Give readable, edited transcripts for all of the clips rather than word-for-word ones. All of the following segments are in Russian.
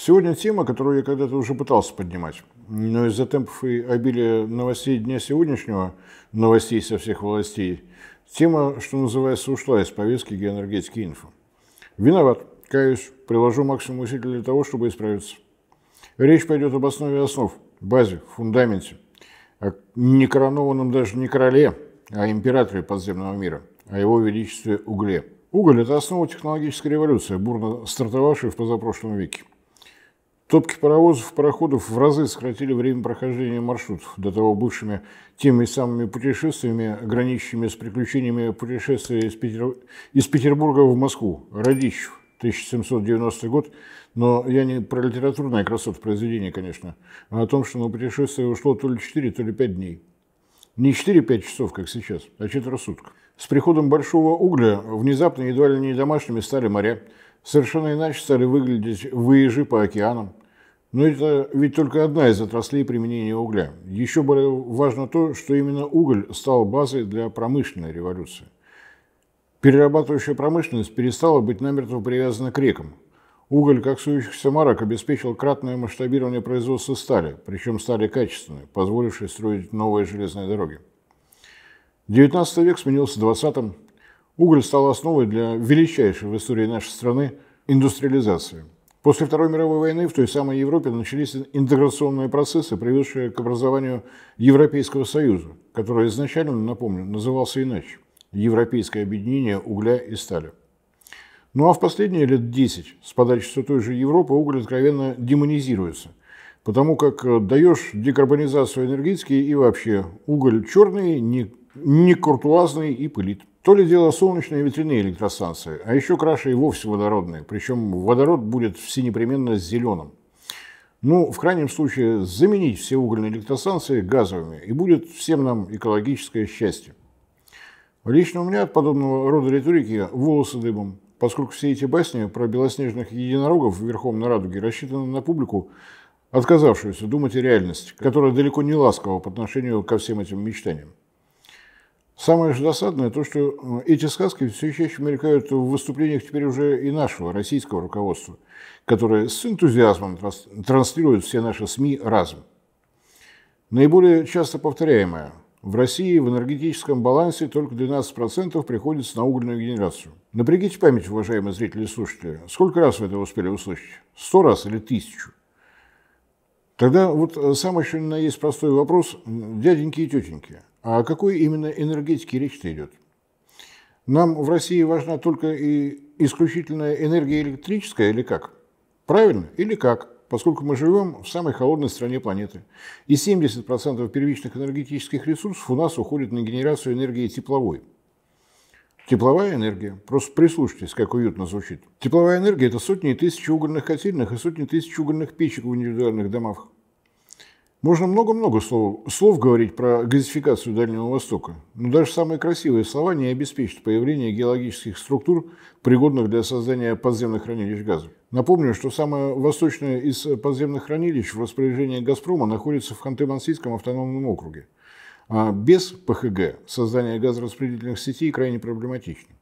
Сегодня тема, которую я когда-то уже пытался поднимать, но из-за темпов и обилия новостей дня сегодняшнего, новостей со всех властей, тема, что называется, ушла из повестки геоэнергетики инфо. Виноват, каюсь, приложу максимум усилий для того, чтобы исправиться. Речь пойдет об основе основ, базе, фундаменте, о не коронованном даже не короле, а императоре подземного мира, о его величестве угле. Уголь – это основа технологической революции, бурно стартовавшей в позапрошлом веке. Топки паровозов и пароходов в разы сократили время прохождения маршрутов, до того бывшими теми самыми путешествиями, граничащими с приключениями путешествия из Петербурга в Москву, Радищев, 1790 год. Но я не про литературные красоты произведения, конечно, а о том, что на путешествие ушло то ли 4, то ли 5 дней. Не 4-5 часов, как сейчас, а четверо суток. С приходом большого угля внезапно едва ли не домашними стали моря. Совершенно иначе стали выглядеть выезжи по океанам. Но это ведь только одна из отраслей применения угля. Еще более важно то, что именно уголь стал базой для промышленной революции. Перерабатывающая промышленность перестала быть намертво привязана к рекам. Уголь, как сующийся марок, обеспечил кратное масштабирование производства стали, причем стали качественной, позволившей строить новые железные дороги. 19 век сменился 20-м. Уголь стал основой для величайшей в истории нашей страны индустриализации. После Второй мировой войны в той самой Европе начались интеграционные процессы, приведшие к образованию Европейского Союза, который изначально, напомню, назывался иначе – Европейское объединение угля и стали. Ну а в последние лет 10 с подачи все той же Европы уголь откровенно демонизируется, потому как даешь декарбонизацию энергетики и вообще уголь черный, не куртуазный и пылит. То ли дело солнечные ветряные электростанции, а еще краше и вовсе водородные, причем водород будет все непременно зеленым. Ну, в крайнем случае, заменить все угольные электростанции газовыми, и будет всем нам экологическое счастье. Лично у меня от подобного рода риторики волосы дыбом, поскольку все эти басни про белоснежных единорогов верхом на радуге рассчитаны на публику, отказавшуюся думать о реальности, которая далеко не ласкова по отношению ко всем этим мечтаниям. Самое же досадное то, что эти сказки все чаще мелькают в выступлениях теперь уже и нашего российского руководства, которое с энтузиазмом транслирует все наши СМИ разом. Наиболее часто повторяемое: в России в энергетическом балансе только 12% приходится на угольную генерацию. Напрягите память, уважаемые зрители и слушатели, сколько раз вы это успели услышать? 100 раз или 1000? Тогда вот самый еще на есть простой вопрос, дяденьки и тетеньки. А о какой именно энергетике речь-то идет? Нам в России важна только и исключительно энергия электрическая или как? Правильно? Или как? Поскольку мы живем в самой холодной стране планеты. И 70% первичных энергетических ресурсов у нас уходит на генерацию энергии тепловой. Тепловая энергия. Просто прислушайтесь, как уютно звучит. Тепловая энергия – это сотни и тысячи угольных котельных и сотни тысяч угольных печек в индивидуальных домах. Можно много-много слов говорить про газификацию Дальнего Востока, но даже самые красивые слова не обеспечат появление геологических структур, пригодных для создания подземных хранилищ газа. Напомню, что самое восточное из подземных хранилищ в распоряжении «Газпрома» находится в Ханты-Мансийском автономном округе. А без ПХГ создание газораспределительных сетей крайне проблематично.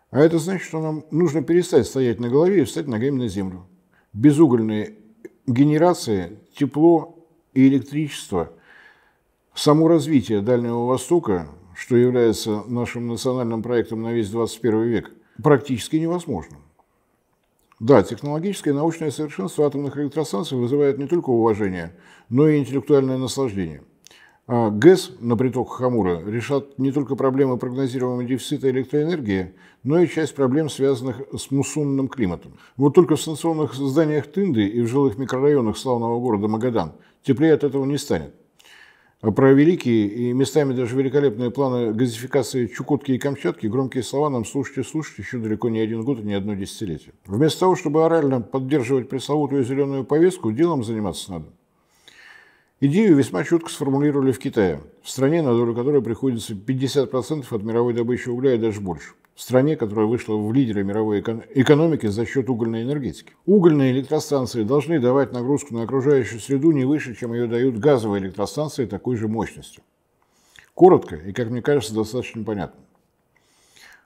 А это значит, что нам нужно перестать стоять на голове и встать ногами на землю. Без угольной генерации тепло и электричество, само развитие Дальнего Востока, что является нашим национальным проектом на весь 21 век, практически невозможно. Да, технологическое и научное совершенство атомных электростанций вызывает не только уважение, но и интеллектуальное наслаждение. А ГЭС на притоках Амура решат не только проблемы прогнозируемого дефицита электроэнергии, но и часть проблем, связанных с муссонным климатом. Вот только в станционных зданиях Тынды и в жилых микрорайонах славного города Магадан теплее от этого не станет. А про великие и местами даже великолепные планы газификации Чукотки и Камчатки громкие слова нам слушать еще далеко не один год и не одно десятилетие. Вместо того, чтобы орально поддерживать пресловутую зеленую повестку, делом заниматься надо. Идею весьма четко сформулировали в Китае, в стране, на долю которой приходится 50% от мировой добычи угля и даже больше. В стране, которая вышла в лидеры мировой экономики за счет угольной энергетики. Угольные электростанции должны давать нагрузку на окружающую среду не выше, чем ее дают газовые электростанции такой же мощностью. Коротко и, как мне кажется, достаточно понятно.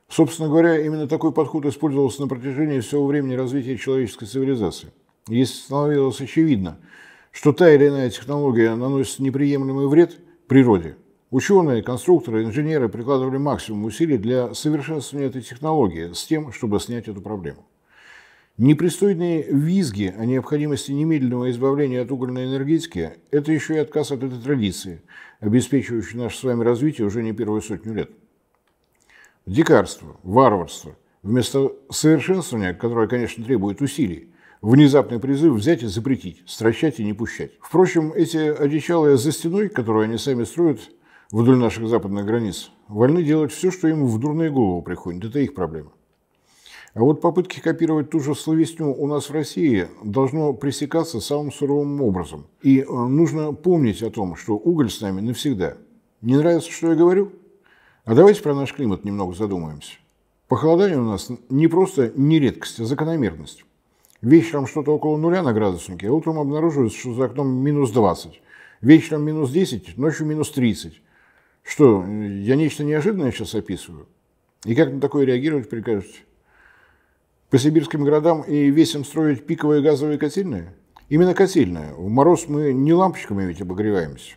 Собственно говоря, именно такой подход использовался на протяжении всего времени развития человеческой цивилизации. Если становилось очевидно, что та или иная технология наносит неприемлемый вред природе, ученые, конструкторы, инженеры прикладывали максимум усилий для совершенствования этой технологии с тем, чтобы снять эту проблему. Непристойные визги о необходимости немедленного избавления от угольной энергетики – это еще и отказ от этой традиции, обеспечивающей наше с вами развитие уже не первую сотню лет. Дикарство, варварство, вместо совершенствования, которое, конечно, требует усилий, внезапный призыв взять и запретить, стращать и не пущать. Впрочем, эти одичалые за стеной, которую они сами строят вдоль наших западных границ, вольны делать все, что им в дурные голову приходит. Это их проблема. А вот попытки копировать ту же словесню у нас в России должно пресекаться самым суровым образом. И нужно помнить о том, что уголь с нами навсегда. Не нравится, что я говорю? А давайте про наш климат немного задумаемся. Похолодание у нас не просто не редкость, а закономерность. Вечером что-то около нуля на градуснике, а утром обнаруживается, что за окном минус 20. Вечером минус 10, ночью минус 30. Что, я нечто неожиданное сейчас описываю? И как на такое реагировать прикажете? По сибирским городам и весям строить пиковые газовые котельные? Именно котельные. В мороз мы не лампочками ведь обогреваемся.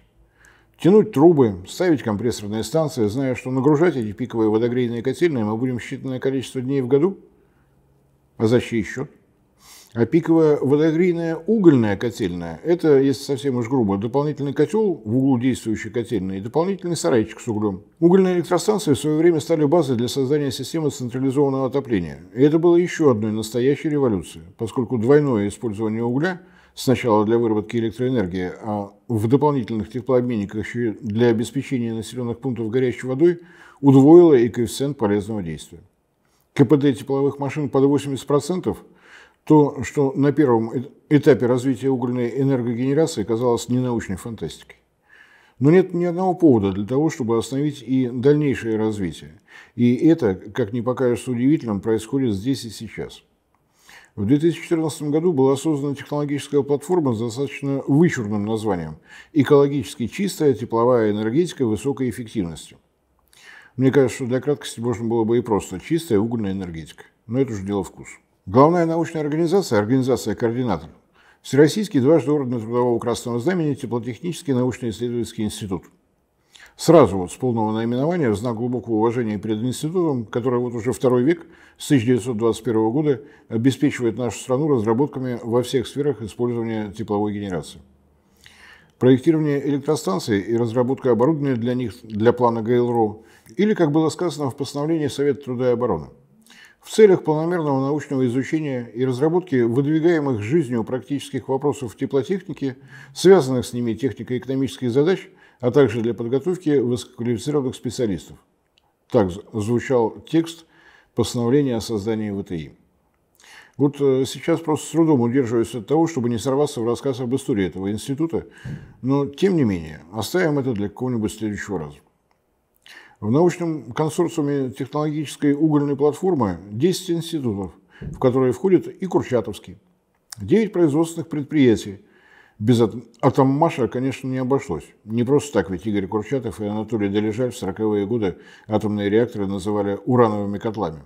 Тянуть трубы, ставить компрессорные станции, зная, что нагружать эти пиковые водогрейные котельные мы будем считанное количество дней в году? А за чей счет? А пиковая водогрейная угольная котельная – это, если совсем уж грубо, дополнительный котел в углу действующей котельной и дополнительный сарайчик с углем. Угольные электростанции в свое время стали базой для создания системы централизованного отопления. И это было еще одной настоящей революцией, поскольку двойное использование угля сначала для выработки электроэнергии, а в дополнительных теплообменниках еще и для обеспечения населенных пунктов горячей водой удвоило и коэффициент полезного действия. КПД тепловых машин под 80%. То, что на первом этапе развития угольной энергогенерации казалось ненаучной фантастикой. Но нет ни одного повода для того, чтобы остановить и дальнейшее развитие. И это, как ни покажется удивительным, происходит здесь и сейчас. В 2014 году была создана технологическая платформа с достаточно вычурным названием «Экологически чистая тепловая энергетика высокой эффективности». Мне кажется, что для краткости можно было бы и просто «чистая угольная энергетика». Но это уже дело вкуса. Главная научная организация, организация-координатор, Всероссийский дважды орден Трудового Красного Знамени Теплотехнический научно-исследовательский институт. Сразу вот с полного наименования, в знак глубокого уважения перед институтом, который вот уже второй век, с 1921 года, обеспечивает нашу страну разработками во всех сферах использования тепловой генерации. Проектирование электростанций и разработка оборудования для них для плана ГЛРО, или, как было сказано в постановлении Совета труда и обороны, в целях планомерного научного изучения и разработки выдвигаемых жизнью практических вопросов теплотехники, связанных с ними технико-экономических задач, а также для подготовки высококвалифицированных специалистов. Так звучал текст постановления о создании ВТИ. Вот сейчас просто с трудом удерживаюсь от того, чтобы не сорваться в рассказ об истории этого института, но тем не менее оставим это для какого-нибудь следующего раза. В научном консорциуме технологической угольной платформы 10 институтов, в которые входит и Курчатовский, 9 производственных предприятий. Без Атоммаша, конечно, не обошлось. Не просто так, ведь Игорь Курчатов и Анатолий Долежаль в 40-е годы атомные реакторы называли урановыми котлами.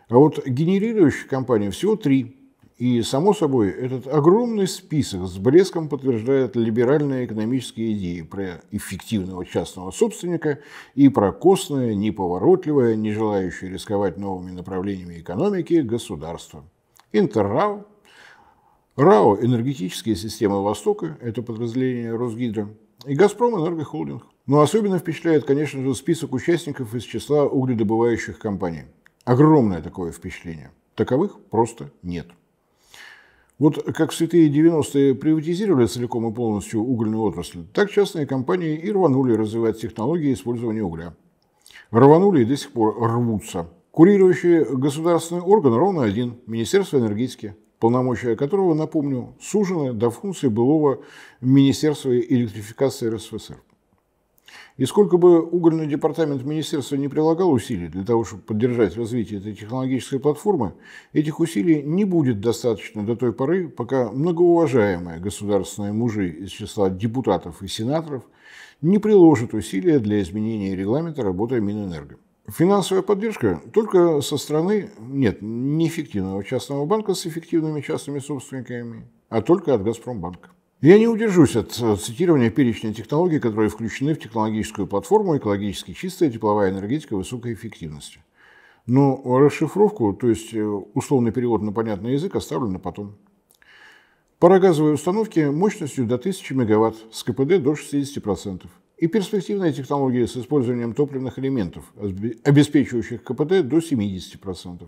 А вот генерирующих компаний всего 3. И, само собой, этот огромный список с блеском подтверждает либеральные экономические идеи про эффективного частного собственника и про костное, неповоротливое, не желающее рисковать новыми направлениями экономики государство. Интеррао, РАО «Энергетические системы Востока», это подразделение Росгидро, и «Газпром Энергохолдинг». Но особенно впечатляет, конечно же, список участников из числа угледобывающих компаний. Огромное такое впечатление. Таковых просто нет. Вот как в святые 90-е приватизировали целиком и полностью угольную отрасль, так частные компании и рванули развивать технологии использования угля. Рванули и до сих пор рвутся. Курирующий государственный орган ровно один – Министерство энергетики, полномочия которого, напомню, сужены до функции былого Министерства электрификации РСФСР. И сколько бы угольный департамент министерства не прилагал усилий для того, чтобы поддержать развитие этой технологической платформы, этих усилий не будет достаточно до той поры, пока многоуважаемые государственные мужи из числа депутатов и сенаторов не приложат усилия для изменения регламента работы Минэнерго. Финансовая поддержка только со стороны, нет, неэффективного частного банка с эффективными частными собственниками, а только от «Газпромбанка». Я не удержусь от цитирования перечня технологий, которые включены в технологическую платформу «Экологически чистая тепловая энергетика высокой эффективности». Но расшифровку, то есть условный перевод на понятный язык, оставлю на потом. Парогазовые установки мощностью до 1000 МВт с КПД до 60%. И перспективные технологии с использованием топливных элементов, обеспечивающих КПД до 70%.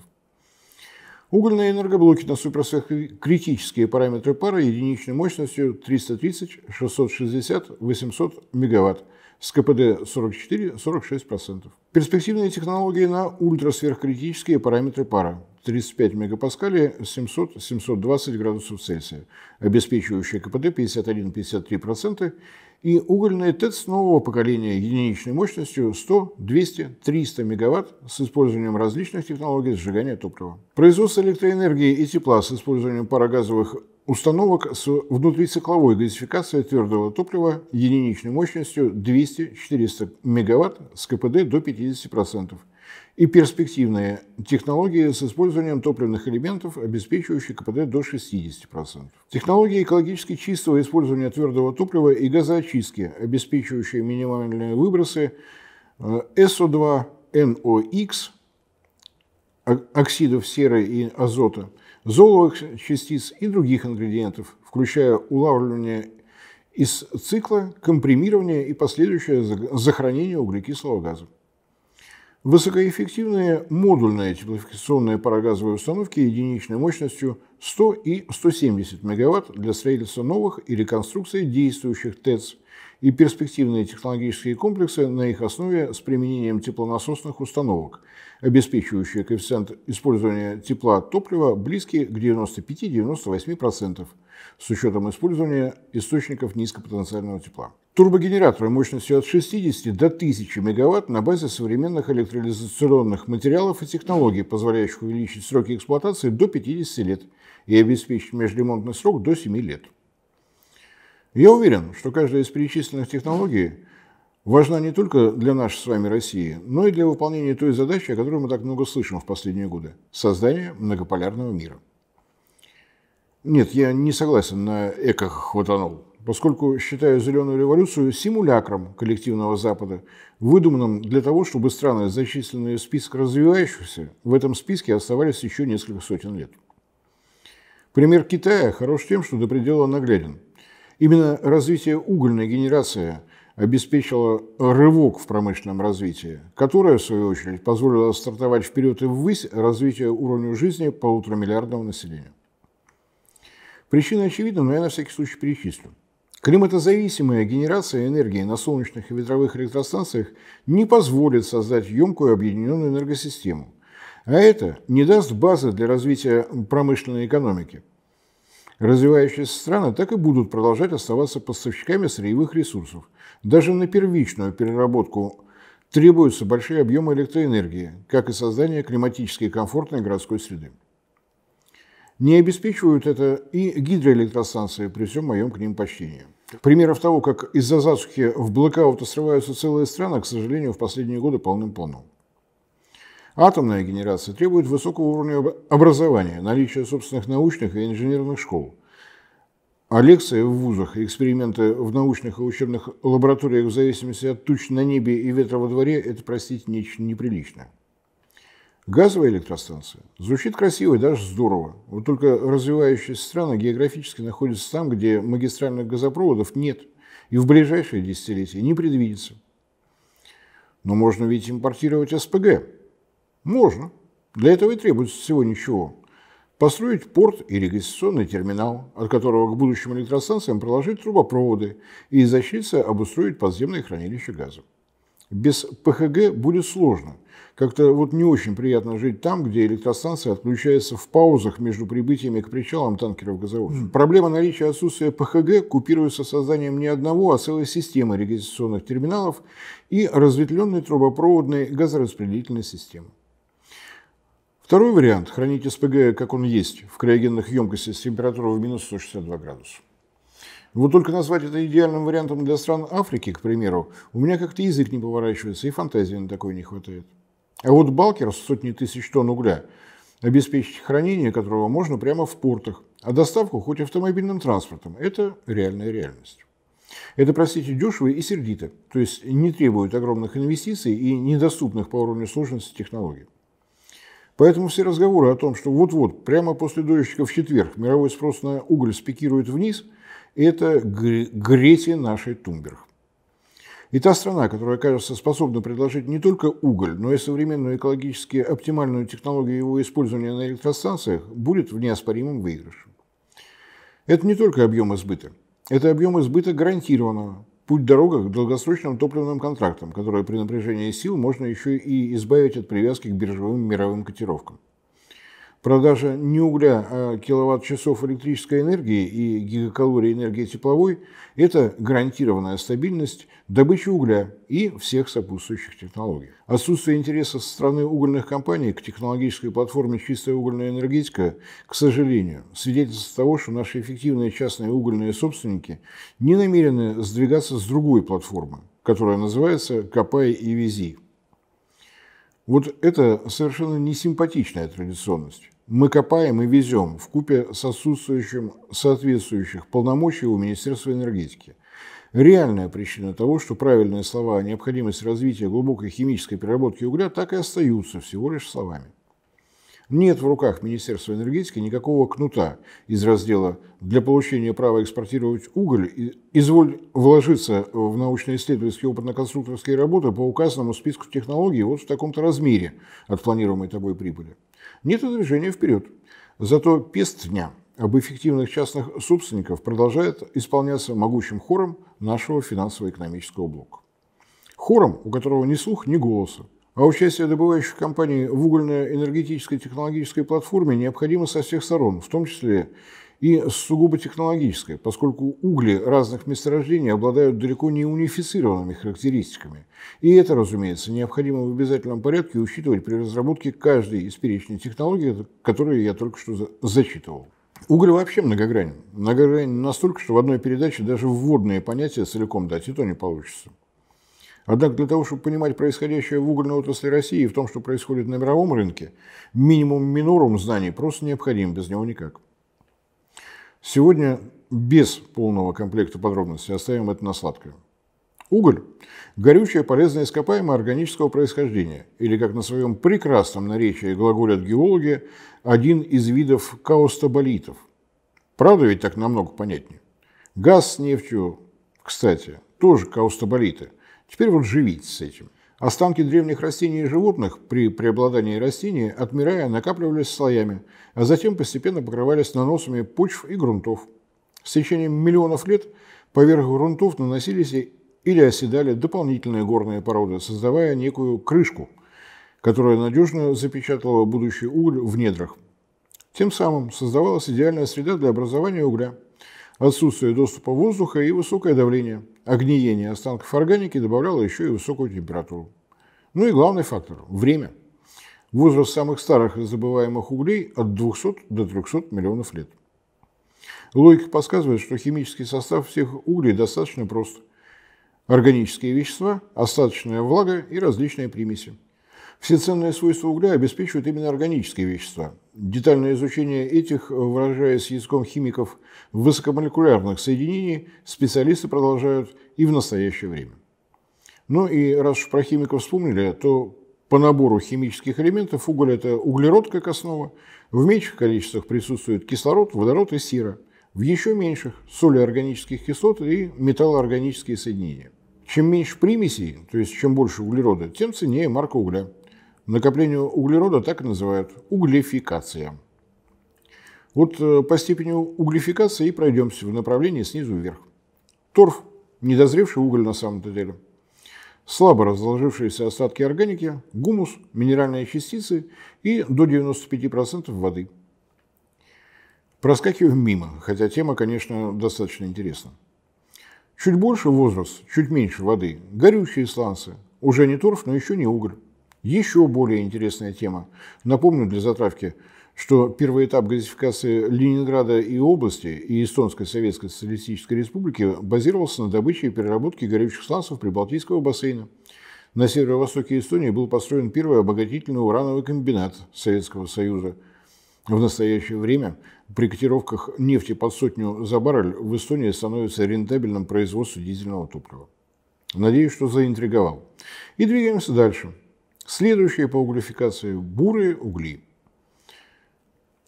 Угольные энергоблоки на суперсверхкритические параметры пара единичной мощностью 330, 660, 800 МВт с КПД 44-46%. Перспективные технологии на ультрасверхкритические параметры пара 35 мегапаскалей 700-720 градусов Цельсия, обеспечивающие КПД 51-53%, и угольные ТЭЦ нового поколения единичной мощностью 100, 200, 300 МВт с использованием различных технологий сжигания топлива. Производство электроэнергии и тепла с использованием парогазовых установок с внутрицикловой газификацией твердого топлива единичной мощностью 200-400 МВт с КПД до 50%. И перспективные технологии с использованием топливных элементов, обеспечивающие КПД до 60%. Технологии экологически чистого использования твердого топлива и газоочистки, обеспечивающие минимальные выбросы СО2, НОx, оксидов серы и азота, золовых частиц и других ингредиентов, включая улавливание из цикла, компримирование и последующее захоронение углекислого газа. Высокоэффективные модульные теплофикационные парогазовые установки единичной мощностью 100 и 170 МВт для строительства новых и реконструкции действующих ТЭЦ и перспективные технологические комплексы на их основе с применением теплонасосных установок, обеспечивающие коэффициент использования тепла топлива близкий к 95-98% с учетом использования источников низкопотенциального тепла. Турбогенераторы мощностью от 60 до 1000 МВт на базе современных электролизационных материалов и технологий, позволяющих увеличить сроки эксплуатации до 50 лет и обеспечить межремонтный срок до 7 лет. Я уверен, что каждая из перечисленных технологий важна не только для нашей с вами России, но и для выполнения той задачи, о которой мы так много слышим в последние годы – создания многополярного мира. Нет, я не согласен на эко-хватанул, поскольку считаю зеленую революцию симулякром коллективного Запада, выдуманным для того, чтобы страны, зачисленные в список развивающихся, в этом списке оставались еще несколько сотен лет. Пример Китая хорош тем, что до предела нагляден. Именно развитие угольной генерации обеспечило рывок в промышленном развитии, которое, в свою очередь, позволило стартовать вперед и ввысь развитие уровня жизни полуторамиллиардного населения. Причины очевидны, но я на всякий случай перечислю. Климатозависимая генерация энергии на солнечных и ветровых электростанциях не позволит создать емкую объединенную энергосистему, а это не даст базы для развития промышленной экономики. Развивающиеся страны так и будут продолжать оставаться поставщиками сырьевых ресурсов. Даже на первичную переработку требуются большие объемы электроэнергии, как и создание климатически комфортной городской среды. Не обеспечивают это и гидроэлектростанции, при всем моем к ним почтении. Примеров того, как из-за засухи в блэкауты срываются целые страны, к сожалению, в последние годы полным-полно. Атомная генерация требует высокого уровня образования, наличия собственных научных и инженерных школ. А лекции в вузах и эксперименты в научных и учебных лабораториях в зависимости от туч на небе и ветра во дворе – это, простите, нечто неприличное. Газовая электростанция звучит красиво и даже здорово. Вот только развивающиеся страны географически находятся там, где магистральных газопроводов нет и в ближайшие десятилетия не предвидится. Но можно ведь импортировать СПГ. Можно. Для этого и требуется всего ничего. Построить порт и регистрационный терминал, от которого к будущим электростанциям проложить трубопроводы и из защиты обустроить подземные хранилища газа. Без ПХГ будет сложно. Как-то вот не очень приятно жить там, где электростанция отключается в паузах между прибытиями к причалам танкеров-газовозов. Проблема наличия отсутствия ПХГ купируется созданием не одного, а целой системы регистрационных терминалов и разветвленной трубопроводной газораспределительной системы. Второй вариант – хранить СПГ, как он есть, в криогенных емкостях с температурой в минус 162 градуса. Вот только назвать это идеальным вариантом для стран Африки, к примеру, у меня как-то язык не поворачивается и фантазии на такое не хватает. А вот Балкер с сотней тысяч тонн угля, обеспечить хранение которого можно прямо в портах, а доставку хоть автомобильным транспортом – это реальная реальность. Это, простите, дешево и сердито, то есть не требует огромных инвестиций и недоступных по уровню сложности технологий. Поэтому все разговоры о том, что вот-вот, прямо после дождичка в четверг, мировой спрос на уголь спикирует вниз, это Грете нашей Тунберг. И та страна, которая, кажется, способна предложить не только уголь, но и современную экологически оптимальную технологию его использования на электростанциях, будет в неоспоримом выигрыше. Это не только объем избыта. Это объем избыта гарантированного. Путь-дорога к долгосрочным топливным контрактам, которые при напряжении сил можно еще и избавить от привязки к биржевым мировым котировкам. Продажа не угля, а киловатт-часов электрической энергии и гигакалорий энергии тепловой – это гарантированная стабильность добычи угля и всех сопутствующих технологий. Отсутствие интереса со стороны угольных компаний к технологической платформе «Чистая угольная энергетика», к сожалению, свидетельствует того, что наши эффективные частные угольные собственники не намерены сдвигаться с другой платформы, которая называется «Копай и вези». Вот это совершенно несимпатичная традиционность. Мы копаем и везем вкупе с отсутствующим соответствующих полномочий у Министерства энергетики. Реальная причина того, что правильные слова о необходимости развития глубокой химической переработки угля так и остаются всего лишь словами. Нет в руках Министерства энергетики никакого кнута из раздела «Для получения права экспортировать уголь изволь вложиться в научно-исследовательские опытно-конструкторские работы по указанному списку технологий вот в таком-то размере от планируемой тобой прибыли». Нет и движения вперед. Зато песня об эффективных частных собственников продолжает исполняться могучим хором нашего финансово-экономического блока. Хором, у которого ни слух, ни голоса. А участие добывающих компаний в угольно-энергетической технологической платформе необходимо со всех сторон, в том числе и сугубо технологической, поскольку угли разных месторождений обладают далеко не унифицированными характеристиками. И это, разумеется, необходимо в обязательном порядке учитывать при разработке каждой из перечня технологий, которые я только что зачитывал. Уголь вообще многогранен. Многогранен настолько, что в одной передаче даже вводные понятия целиком дать и то не получится. Однако для того, чтобы понимать происходящее в угольной отрасли России и в том, что происходит на мировом рынке, минимум минорум знаний просто необходим, без него никак. Сегодня без полного комплекта подробностей оставим это на сладкое. Уголь – горючее полезное ископаемое органического происхождения, или, как на своем прекрасном наречии глаголят геологи, один из видов каустоболитов. Правда ведь так намного понятнее? Газ с нефтью, кстати, тоже каустоболиты. Теперь вот живите с этим. Останки древних растений и животных при преобладании растений, отмирая, накапливались слоями, а затем постепенно покрывались наносами почв и грунтов. С течением миллионов лет поверх грунтов наносились или оседали дополнительные горные породы, создавая некую крышку, которая надежно запечатала будущий уголь в недрах. Тем самым создавалась идеальная среда для образования угля. Отсутствие доступа воздуха и высокое давление. А гниение останков органики добавляло еще и высокую температуру. Ну и главный фактор – время. Возраст самых старых из забываемых углей от 200 до 300 миллионов лет. Логика подсказывает, что химический состав всех углей достаточно прост. Органические вещества, остаточная влага и различные примеси. Все ценные свойства угля обеспечивают именно органические вещества. Детальное изучение этих, выражаясь языком химиков, высокомолекулярных соединений, специалисты продолжают и в настоящее время. Ну и раз уж про химиков вспомнили, то по набору химических элементов уголь – это углерод как основа, в меньших количествах присутствует кислород, водород и сера, в еще меньших – соли органических кислот и металлоорганические соединения. Чем меньше примесей, то есть чем больше углерода, тем ценнее марка угля. Накоплению углерода так и называют углефикация. Вот по степени углефикации и пройдемся в направлении снизу вверх. Торф – недозревший уголь на самом-то деле. Слабо разложившиеся остатки органики, гумус, минеральные частицы и до 95% воды. Проскакиваем мимо, хотя тема, конечно, достаточно интересна. Чуть больше возраст, чуть меньше воды. Горючие сланцы. Уже не торф, но еще не уголь. Еще более интересная тема. Напомню для затравки, что первый этап газификации Ленинграда и области и Эстонской Советской Социалистической Республики базировался на добыче и переработке горючих сланцев Прибалтийского бассейна. На северо-востоке Эстонии был построен первый обогатительный урановый комбинат Советского Союза. В настоящее время при котировках нефти под сотню за баррель в Эстонии становится рентабельным производство дизельного топлива. Надеюсь, что заинтриговал. И двигаемся дальше. Следующее по углефикации – бурые угли.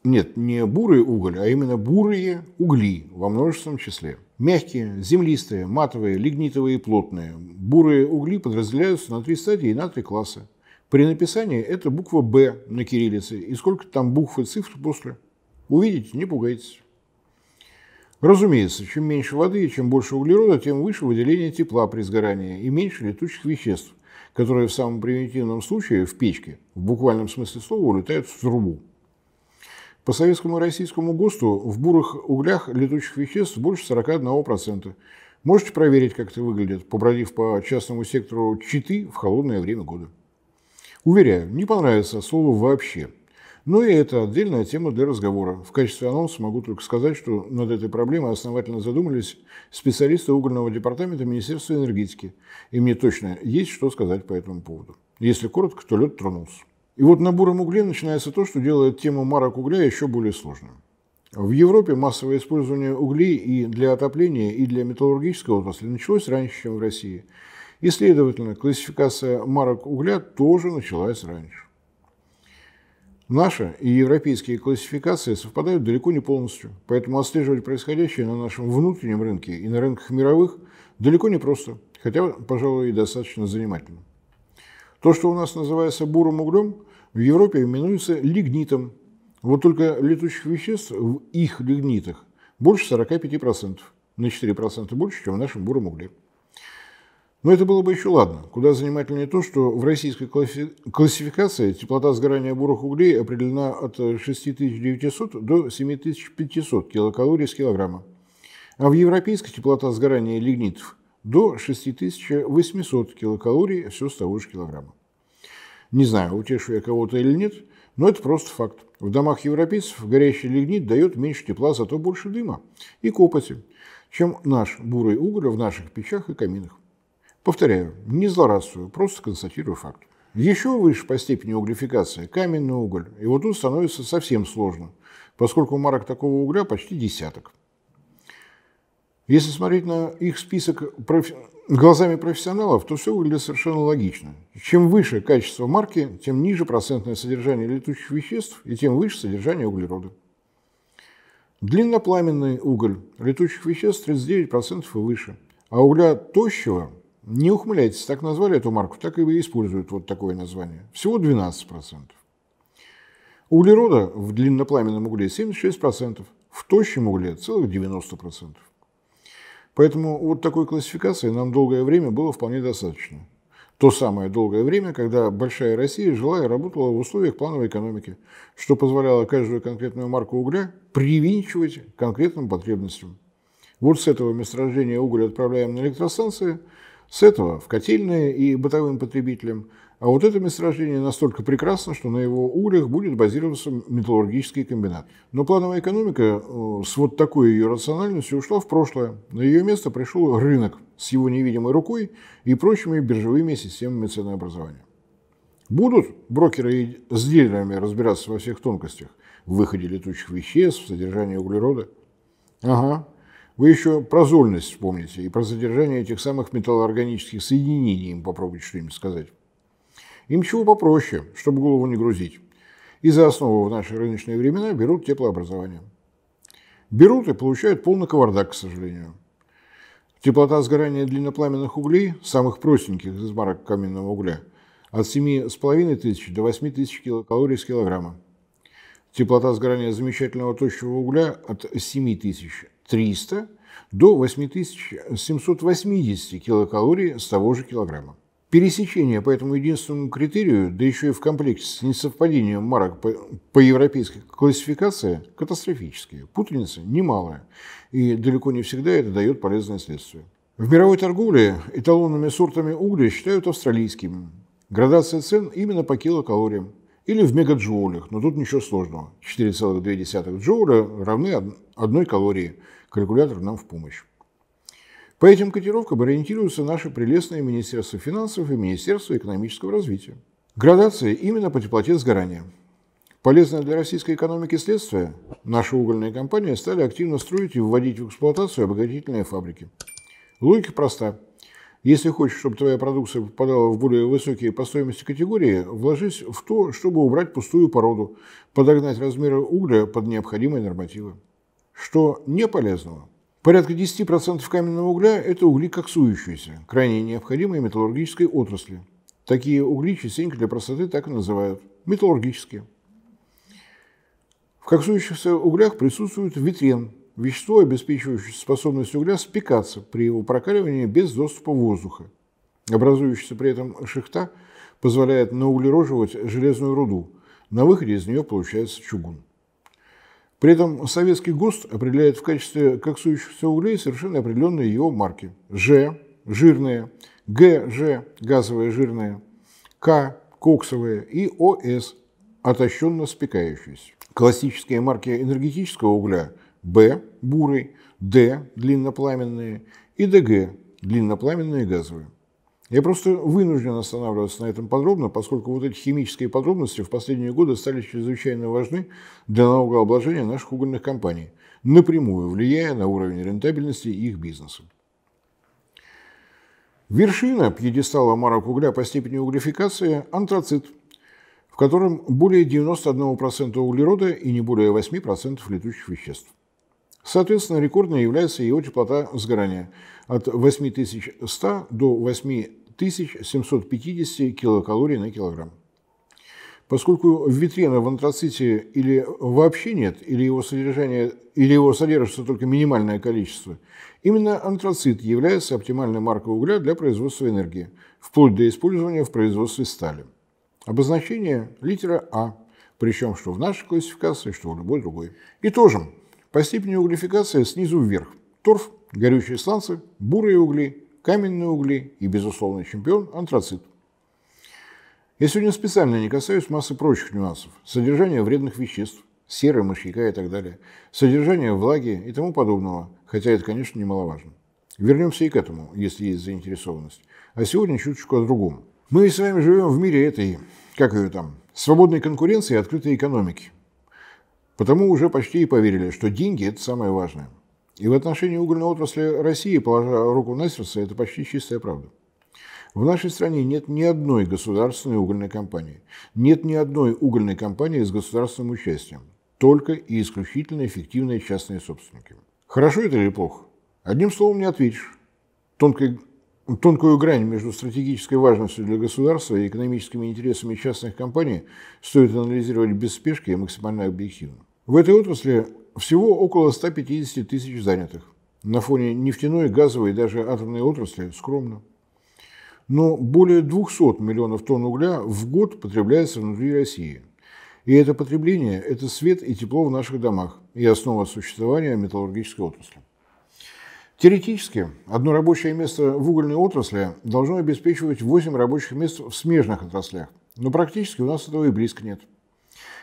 Нет, не бурый уголь, а именно бурые угли во множественном числе. Мягкие, землистые, матовые, лигнитовые и плотные. Бурые угли подразделяются на 3 стадии и на 3 класса. При написании это буква «Б» на кириллице. И сколько там букв и цифр после. Увидите, не пугайтесь. Разумеется, чем меньше воды и чем больше углерода, тем выше выделение тепла при сгорании и меньше летучих веществ, которые в самом примитивном случае в печке, в буквальном смысле слова, улетают в трубу. По советскому и российскому ГОСТу в бурых углях летучих веществ больше 41%. Можете проверить, как это выглядит, побродив по частному сектору Читы в холодное время года. Уверяю, не понравится слово вообще. Но и это отдельная тема для разговора. В качестве анонса могу только сказать, что над этой проблемой основательно задумались специалисты угольного департамента Министерства энергетики. И мне точно есть что сказать по этому поводу. Если коротко, то лед тронулся. И вот на буром угле начинается то, что делает тему марок угля еще более сложной. В Европе массовое использование углей и для отопления, и для металлургической отрасли началось раньше, чем в России. И, следовательно, классификация марок угля тоже началась раньше. Наша и европейские классификации совпадают далеко не полностью, поэтому отслеживать происходящее на нашем внутреннем рынке и на рынках мировых далеко не просто, хотя, пожалуй, и достаточно занимательно. То, что у нас называется бурым углем, в Европе именуется лигнитом. Вот только летучих веществ в их лигнитах больше 45%, на 4% больше, чем в нашем буром угле. Но это было бы еще ладно. Куда занимательнее то, что в российской классификации теплота сгорания бурых углей определена от 6900 до 7500 килокалорий с килограмма. А в европейской теплота сгорания лигнитов до 6800 килокалорий все с того же килограмма. Не знаю, утешу я кого-то или нет, но это просто факт. В домах европейцев горящий лигнит дает меньше тепла, зато больше дыма и копоти, чем наш бурый уголь в наших печах и каминах. Повторяю, не злорадствую, просто констатирую факт. Еще выше по степени углефикации каменный уголь. И вот тут становится совсем сложно, поскольку марок такого угля почти десяток. Если смотреть на их список глазами профессионалов, то все выглядит совершенно логично. Чем выше качество марки, тем ниже процентное содержание летучих веществ и тем выше содержание углерода. Длиннопламенный уголь летучих веществ 39% и выше, а угля тощего, не ухмыляйтесь, так назвали эту марку, так и используют вот такое название, всего 12%. Углерода в длиннопламенном угле 76%, в тощем угле целых 90%. Поэтому вот такой классификации нам долгое время было вполне достаточно. То самое долгое время, когда большая Россия жила и работала в условиях плановой экономики, что позволяло каждую конкретную марку угля привинчивать к конкретным потребностям. Вот с этого месторождения уголь отправляем на электростанции, с этого в котельные и бытовым потребителям. А вот это месторождение настолько прекрасно, что на его углях будет базироваться металлургический комбинат. Но плановая экономика с вот такой ее рациональностью ушла в прошлое. На ее место пришел рынок с его невидимой рукой и прочими биржевыми системами ценообразования. Будут брокеры с дилерами разбираться во всех тонкостях в выходе летучих веществ, в содержании углерода? Ага. Вы еще про зольность вспомните и про задержание этих самых металлоорганических соединений им попробуйте что-нибудь сказать. Им чего попроще, чтобы голову не грузить. И за основу в наши рыночные времена берут теплообразование. Берут и получают полный кавардак, к сожалению. Теплота сгорания длиннопламенных углей, самых простеньких из марок каменного угля, от 7500 до 8000 килокалорий с килограмма. Теплота сгорания замечательного тощего угля от 7300 до 8780 килокалорий с того же килограмма. Пересечение по этому единственному критерию, да еще и в комплекте с несовпадением марок по европейской классификации, катастрофические. Путаница немалая, и далеко не всегда это дает полезное следствие. В мировой торговле эталонными сортами угля считают австралийскими. Градация цен именно по килокалориям или в мегаджоулях, но тут ничего сложного. 4,2 джоуля равны 1 калории. Калькулятор нам в помощь. По этим котировкам ориентируются наши прелестные Министерство финансов и Министерство экономического развития. Градация именно по теплоте сгорания. Полезное для российской экономики следствие, наши угольные компании стали активно строить и вводить в эксплуатацию обогатительные фабрики. Логика проста. Если хочешь, чтобы твоя продукция попадала в более высокие по стоимости категории, вложись в то, чтобы убрать пустую породу, подогнать размеры угля под необходимые нормативы. Что не полезного? Порядка 10% каменного угля – это угли коксующиеся, крайне необходимые металлургической отрасли. Такие угли частенько для простоты так и называют – металлургические. В коксующихся углях присутствует витрен, вещество, обеспечивающее способность угля спекаться при его прокаливании без доступа воздуха. Образующаяся при этом шихта позволяет науглероживать железную руду. На выходе из нее получается чугун. При этом советский ГОСТ определяет в качестве коксующихся углей совершенно определенные его марки. Ж – жирные, ГЖ – газовые жирные, К – коксовые и ОС – отощенно спекающиеся. Классические марки энергетического угля – Б – бурый, Д – длиннопламенные и ДГ – длиннопламенные газовые. Я просто вынужден останавливаться на этом подробно, поскольку вот эти химические подробности в последние годы стали чрезвычайно важны для налогообложения наших угольных компаний, напрямую влияя на уровень рентабельности их бизнеса. Вершина пьедестала марок угля по степени углефикации – антрацит, в котором более 91% углерода и не более 8% летучих веществ. Соответственно, рекордной является его теплота сгорания от 8100 до 8750 килокалорий на килограмм. Поскольку витрена в антраците или вообще нет, или его содержится только минимальное количество, именно антрацит является оптимальной маркой угля для производства энергии, вплоть до использования в производстве стали. Обозначение литера А, причем что в нашей классификации, что в любой другой. Итожим. По степени углефикации снизу вверх. Торф, горючие сланцы, бурые угли, каменные угли и, безусловно, чемпион – антрацит. Я сегодня специально не касаюсь массы прочих нюансов. Содержание вредных веществ, серы, мышьяка и так далее. Содержание влаги и тому подобного, хотя это, конечно, немаловажно. Вернемся и к этому, если есть заинтересованность. А сегодня чуточку о другом. Мы с вами живем в мире этой, свободной конкуренции и открытой экономики. Потому уже почти и поверили, что деньги – это самое важное. И в отношении угольной отрасли России, положа руку на сердце, это почти чистая правда. В нашей стране нет ни одной государственной угольной компании. Нет ни одной угольной компании с государственным участием. Только и исключительно эффективные частные собственники. Хорошо это или плохо? Одним словом не ответишь. Тонкую грань между стратегической важностью для государства и экономическими интересами частных компаний стоит анализировать без спешки и максимально объективно. В этой отрасли всего около 150 тысяч занятых. На фоне нефтяной, газовой и даже атомной отрасли скромно. Но более 200 миллионов тонн угля в год потребляется внутри России. И это потребление – это свет и тепло в наших домах и основа существования металлургической отрасли. Теоретически, одно рабочее место в угольной отрасли должно обеспечивать 8 рабочих мест в смежных отраслях. Но практически у нас этого и близко нет.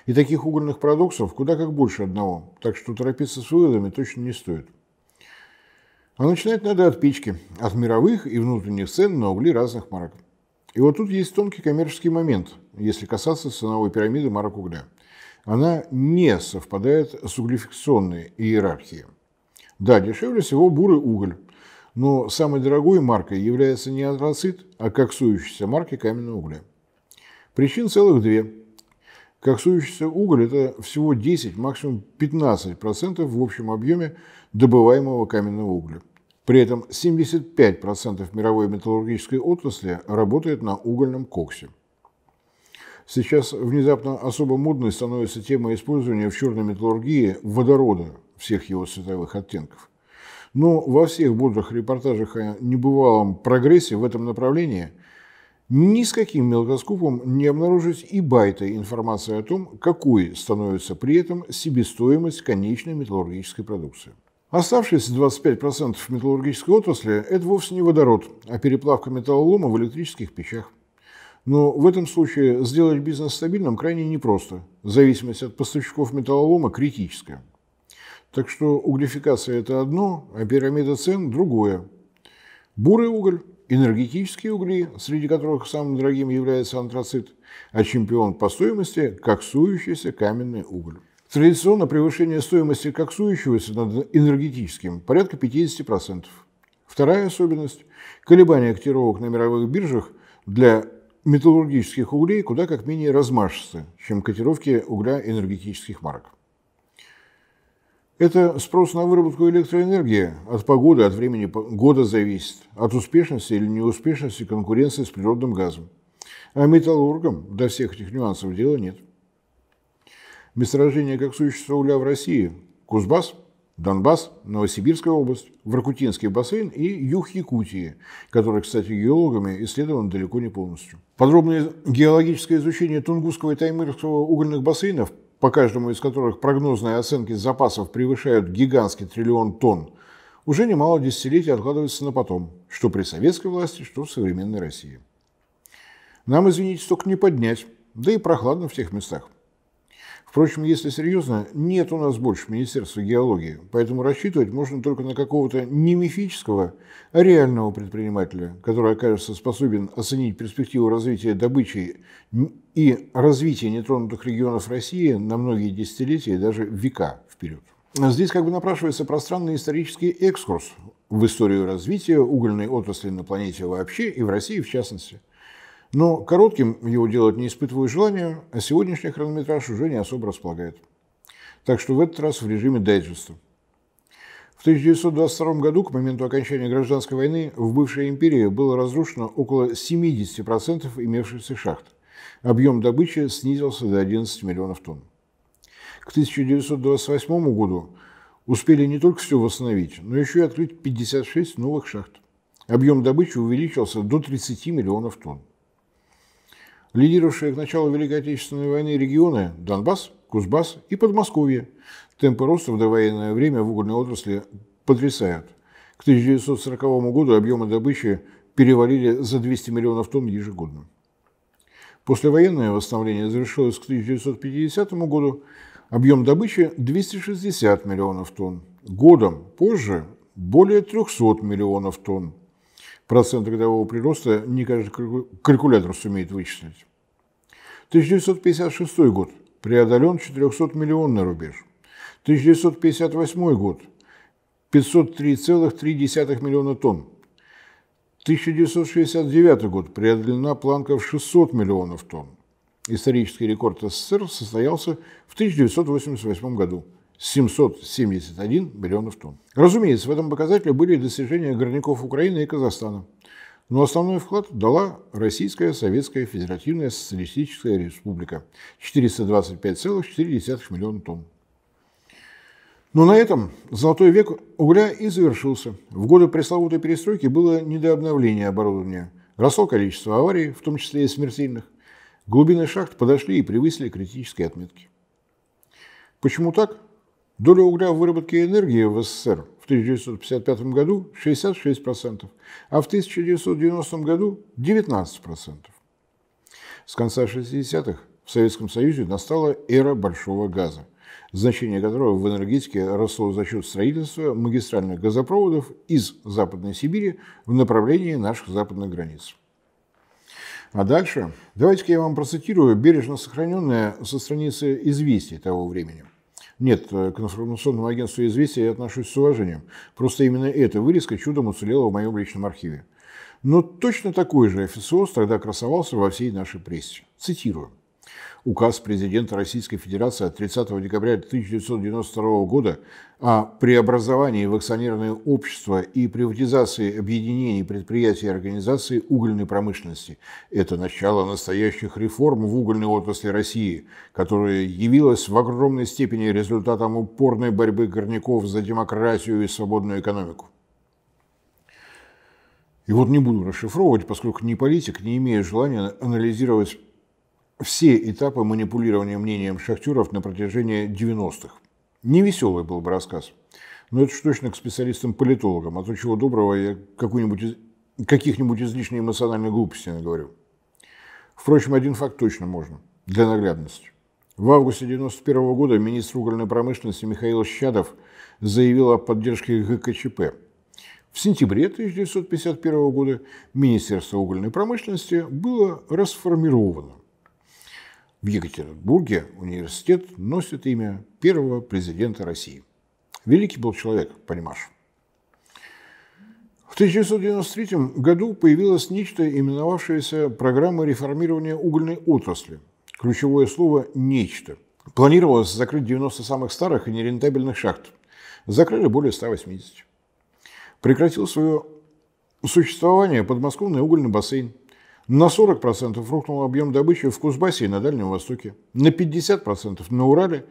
И таких угольных парадоксов куда как больше одного, так что торопиться с выводами точно не стоит. А начинать надо от печки, от мировых и внутренних цен на угли разных марок. И вот тут есть тонкий коммерческий момент, если касаться ценовой пирамиды марок угля. Она не совпадает с углефикационной иерархией. Да, дешевле всего бурый уголь, но самой дорогой маркой является не антрацит, а коксующиеся марки каменного угля. Причин целых две. Коксующийся уголь – это всего 10, максимум 15% в общем объеме добываемого каменного угля. При этом 75% мировой металлургической отрасли работает на угольном коксе. Сейчас внезапно особо модной становится тема использования в черной металлургии водорода всех его цветовых оттенков. Но во всех бодрых репортажах о небывалом прогрессе в этом направлении ни с каким мелкоскопом не обнаружить и байта информации о том, какой становится при этом себестоимость конечной металлургической продукции. Оставшиеся 25% металлургической отрасли – это вовсе не водород, а переплавка металлолома в электрических печах. Но в этом случае сделать бизнес стабильным крайне непросто. Зависимость от поставщиков металлолома критическая. Так что углефикация – это одно, а пирамида цен – другое. Бурый уголь, энергетические угли, среди которых самым дорогим является антрацит, а чемпион по стоимости – коксующийся каменный уголь. Традиционно превышение стоимости коксующегося над энергетическим порядка 50%. Вторая особенность – колебания котировок на мировых биржах для металлургических углей куда как менее размашисты, чем котировки угля энергетических марок. Это спрос на выработку электроэнергии от погоды, от времени года зависит, от успешности или неуспешности конкуренции с природным газом. А металлургам до всех этих нюансов дела нет. Месторождение коксующегося угля в России – Кузбасс, Донбасс, Новосибирская область, Воркутинский бассейн и юг Якутии, который, кстати, геологами исследован далеко не полностью. Подробное геологическое изучение Тунгусского и Таймырского угольных бассейнов, по каждому из которых прогнозные оценки запасов превышают гигантский триллион тонн, уже немало десятилетий откладывается на потом, что при советской власти, что в современной России. Нам, извините, только не поднять, да и прохладно в тех местах. Впрочем, если серьезно, нет у нас больше Министерства геологии, поэтому рассчитывать можно только на какого-то не мифического, а реального предпринимателя, который окажется способен оценить перспективу развития добычи и развития нетронутых регионов России на многие десятилетия и даже века вперед. Здесь как бы напрашивается пространный исторический экскурс в историю развития угольной отрасли на планете вообще и в России в частности. Но коротким его делать не испытываю желания, а сегодняшний хронометраж уже не особо располагает. Так что в этот раз в режиме дайджеста. В 1922 году, к моменту окончания гражданской войны, в бывшей империи было разрушено около 70% имевшихся шахт. Объем добычи снизился до 11 миллионов тонн. К 1928 году успели не только все восстановить, но еще и открыть 56 новых шахт. Объем добычи увеличился до 30 миллионов тонн. Лидировавшие к началу Великой Отечественной войны регионы – Донбасс, Кузбасс и Подмосковье. Темпы роста в довоенное время в угольной отрасли потрясают. К 1940 году объемы добычи перевалили за 200 миллионов тонн ежегодно. Послевоенное восстановление завершилось к 1950 году. Объем добычи – 260 миллионов тонн. Годом позже – более 300 миллионов тонн. Процент годового прироста не каждый калькулятор сумеет вычислить. 1956 год. Преодолен 400-миллионный рубеж. 1958 год. 503,3 миллиона тонн. 1969 год. Преодолена планка в 600 миллионов тонн. Исторический рекорд СССР состоялся в 1988 году. 771 миллионов тонн. Разумеется, в этом показателе были и достижения горняков Украины и Казахстана. Но основной вклад дала Российская Советская Федеративная Социалистическая Республика – 425,4 миллиона тонн. Но на этом золотой век угля и завершился. В годы пресловутой перестройки было не до обновления оборудования. Росло количество аварий, в том числе и смертельных. Глубины шахт подошли и превысили критические отметки. Почему так? Доля угля в выработке энергии в СССР в 1955 году 66%, а в 1990 году 19%. С конца 60-х в Советском Союзе настала эра большого газа, значение которого в энергетике росло за счет строительства магистральных газопроводов из Западной Сибири в направлении наших западных границ. А дальше давайте-ка я вам процитирую бережно сохраненное со страницы «Известий» того времени. Нет, к информационному агентству «Известия» я отношусь с уважением. Просто именно эта вырезка чудом уцелела в моем личном архиве. Но точно такой же официоз тогда красовался во всей нашей прессе. Цитирую. Указ президента Российской Федерации от 30 декабря 1992 года о преобразовании в акционерное общество и приватизации объединений предприятий и организаций угольной промышленности. Это начало настоящих реформ в угольной отрасли России, которая явилась в огромной степени результатом упорной борьбы горняков за демократию и свободную экономику. И вот не буду расшифровывать, поскольку ни политик, не имея желания анализировать все этапы манипулирования мнением шахтеров на протяжении 90-х. Невеселый был бы рассказ. Но это уж точно к специалистам-политологам, а то чего доброго я каких-нибудь излишне эмоциональных глупостей наговорю. Впрочем, один факт точно можно, для наглядности. В августе 1991 года министр угольной промышленности Михаил Щадов заявил о поддержке ГКЧП. В сентябре 1951 года Министерство угольной промышленности было расформировано. В Екатеринбурге университет носит имя первого президента России. Великий был человек, понимаешь. В 1993 году появилось нечто, именовавшееся программой реформирования угольной отрасли. Ключевое слово «нечто». Планировалось закрыть 90 самых старых и нерентабельных шахт. Закрыли более 180. Прекратил свое существование подмосковный угольный бассейн. На 40% рухнул объем добычи в Кузбассе и на Дальнем Востоке. На 50% на Урале.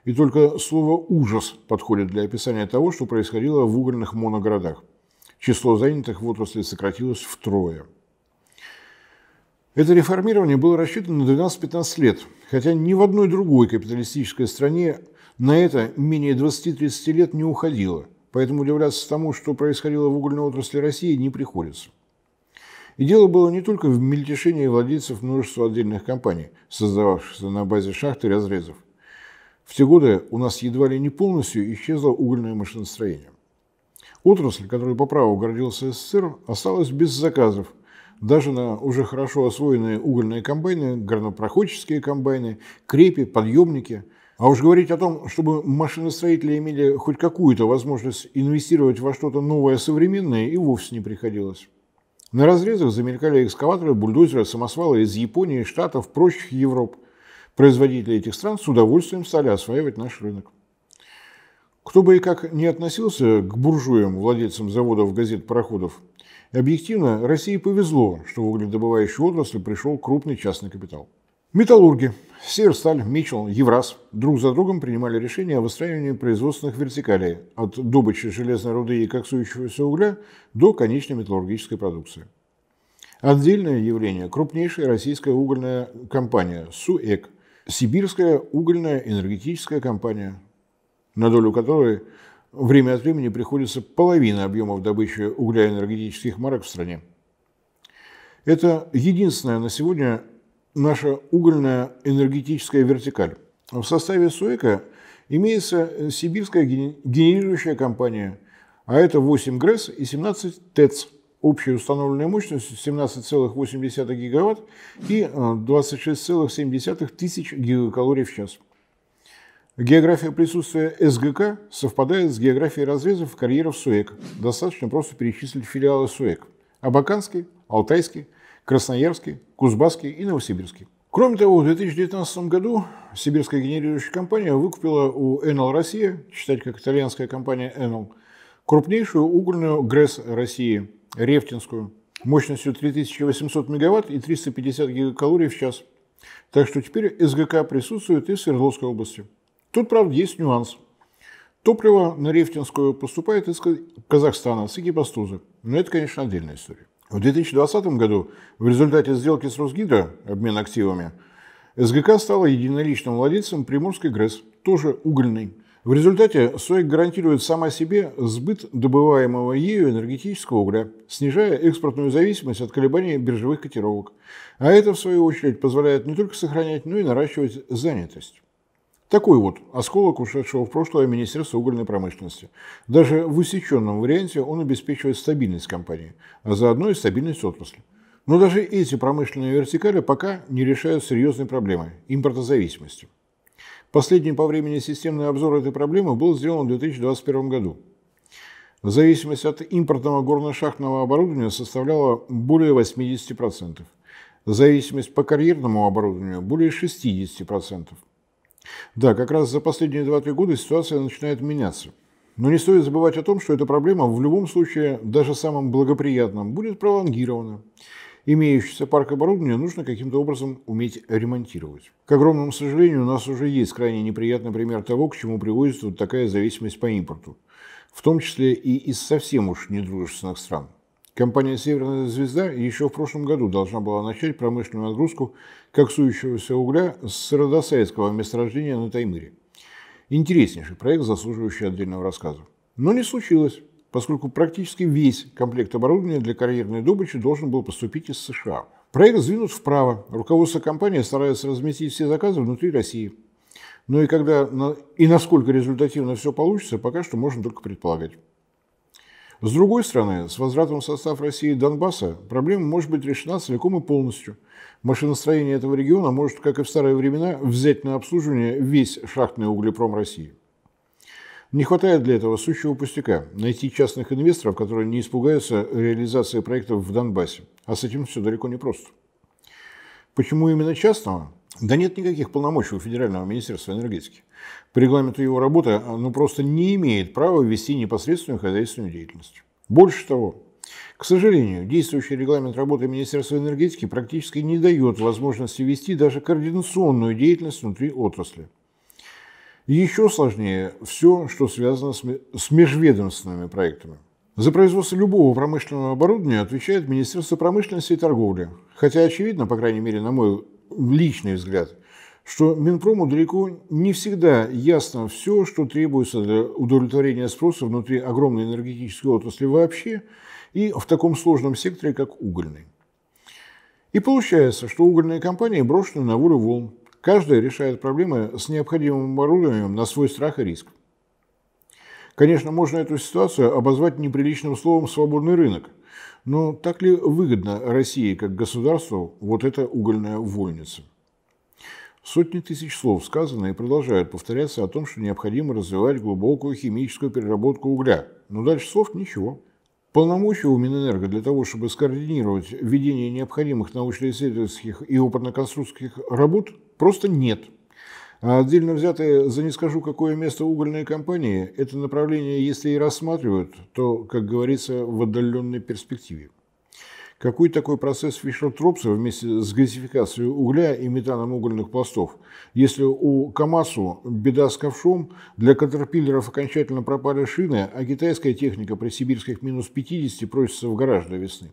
И только слово «ужас» подходит для описания того, что происходило в угольных моногородах. Число занятых в отрасли сократилось втрое. Это реформирование было рассчитано на 12-15 лет, хотя ни в одной другой капиталистической стране на это менее 20-30 лет не уходило. Поэтому удивляться тому, что происходило в угольной отрасли России, не приходится. И дело было не только в мельтешении владельцев множества отдельных компаний, создававшихся на базе шахт и разрезов. В те годы у нас едва ли не полностью исчезло угольное машиностроение. Отрасль, которой по праву гордился СССР, осталась без заказов. Даже на уже хорошо освоенные угольные комбайны, горнопроходческие комбайны, крепи, подъемники. А уж говорить о том, чтобы машиностроители имели хоть какую-то возможность инвестировать во что-то новое, современное, и вовсе не приходилось. На разрезах замелькали экскаваторы, бульдозеры, самосвалы из Японии, Штатов, прочих Европ. Производители этих стран с удовольствием стали осваивать наш рынок. Кто бы и как ни относился к буржуям, владельцам заводов, газет, пароходов, объективно России повезло, что в угледобывающую отрасль пришел крупный частный капитал. Металлурги Северсталь, Мичел, Евраз друг за другом принимали решения о выстраивании производственных вертикалей от добычи железной руды и коксующегося угля до конечной металлургической продукции. Отдельное явление – крупнейшая российская угольная компания СУЭК, Сибирская угольная энергетическая компания, на долю которой время от времени приходится половина объемов добычи угля энергетических марок в стране. Это единственная на сегодня наша угольная энергетическая вертикаль. В составе СУЭКа имеется сибирская генерирующая компания, а это 8 ГРЭС и 17 ТЭЦ. Общая установленная мощность 17,8 гигаватт и 26,7 тысяч гигакалорий в час. География присутствия СГК совпадает с географией разрезов карьеров СУЭК. Достаточно просто перечислить филиалы СУЭК: Абаканский, Алтайский, Красноярский, Кузбасский и Новосибирский. Кроме того, в 2019 году сибирская генерирующая компания выкупила у Enel Россия, считать как итальянская компания Enel, крупнейшую угольную ГРЭС России, Рефтинскую, мощностью 3800 мегаватт и 350 гигакалорий в час. Так что теперь СГК присутствует и в Свердловской области. Тут, правда, есть нюанс. Топливо на Рефтинскую поступает из Казахстана, с Экибастуза. Но это, конечно, отдельная история. В 2020 году в результате сделки с Росгидро, обмен активами, СГК стала единоличным владельцем Приморской ГРЭС, тоже угольной. В результате СУЭК гарантирует сама себе сбыт добываемого ею энергетического угля, снижая экспортную зависимость от колебаний биржевых котировок. А это, в свою очередь, позволяет не только сохранять, но и наращивать занятость. Такой вот осколок ушедшего в прошлое Министерства угольной промышленности. Даже в усеченном варианте он обеспечивает стабильность компании, а заодно и стабильность отрасли. Но даже эти промышленные вертикали пока не решают серьезной проблемы – импортозависимости. Последний по времени системный обзор этой проблемы был сделан в 2021 году. Зависимость от импортного горно-шахтного оборудования составляла более 80%. Зависимость по карьерному оборудованию более 60%. Да, как раз за последние 2-3 года ситуация начинает меняться. Но не стоит забывать о том, что эта проблема в любом случае, даже самым благоприятным, будет пролонгирована. Имеющийся парк оборудования нужно каким-то образом уметь ремонтировать. К огромному сожалению, у нас уже есть крайне неприятный пример того, к чему приводит вот такая зависимость по импорту. В том числе и из совсем уж недружественных стран. Компания «Северная звезда» еще в прошлом году должна была начать промышленную отгрузку коксующегося угля с сыродосайского месторождения на Таймыре. Интереснейший проект, заслуживающий отдельного рассказа. Но не случилось, поскольку практически весь комплект оборудования для карьерной добычи должен был поступить из США. Проект сдвинут вправо. Руководство компании старается разместить все заказы внутри России. Но и когда и насколько результативно все получится, пока что можно только предполагать. С другой стороны, с возвратом в состав России Донбасса проблема может быть решена целиком и полностью. Машиностроение этого региона может, как и в старые времена, взять на обслуживание весь шахтный углепром России. Не хватает для этого сущего пустяка – найти частных инвесторов, которые не испугаются реализации проектов в Донбассе. А с этим все далеко не просто. Почему именно частного? Да нет никаких полномочий у Федерального министерства энергетики. По регламенту его работы оно просто не имеет права вести непосредственную хозяйственную деятельность. Больше того, к сожалению, действующий регламент работы Министерства энергетики практически не дает возможности вести даже координационную деятельность внутри отрасли. Еще сложнее все, что связано с межведомственными проектами. За производство любого промышленного оборудования отвечает Министерство промышленности и торговли. Хотя очевидно, по крайней мере, на мой личный взгляд, что Минпрому далеко не всегда ясно все, что требуется для удовлетворения спроса внутри огромной энергетической отрасли вообще и в таком сложном секторе, как угольный. И получается, что угольные компании брошены на волю волн. Каждая решает проблемы с необходимым оборудованием на свой страх и риск. Конечно, можно эту ситуацию обозвать неприличным словом «свободный рынок». Но так ли выгодно России как государству вот эта угольная вольница? Сотни тысяч слов сказано и продолжают повторяться о том, что необходимо развивать глубокую химическую переработку угля. Но дальше слов ничего. Полномочий у Минэнерго для того, чтобы скоординировать ведение необходимых научно-исследовательских и опытно-конструкторских работ, просто нет. А отдельно взятые за не скажу какое место угольные компании, это направление, если и рассматривают, то, как говорится, в отдаленной перспективе. Какой такой процесс Фишер-Тропса вместе с газификацией угля и метаном угольных пластов, если у КАМАЗу беда с ковшом, для катерпиллеров окончательно пропали шины, а китайская техника при сибирских минус 50 просится в гараж до весны?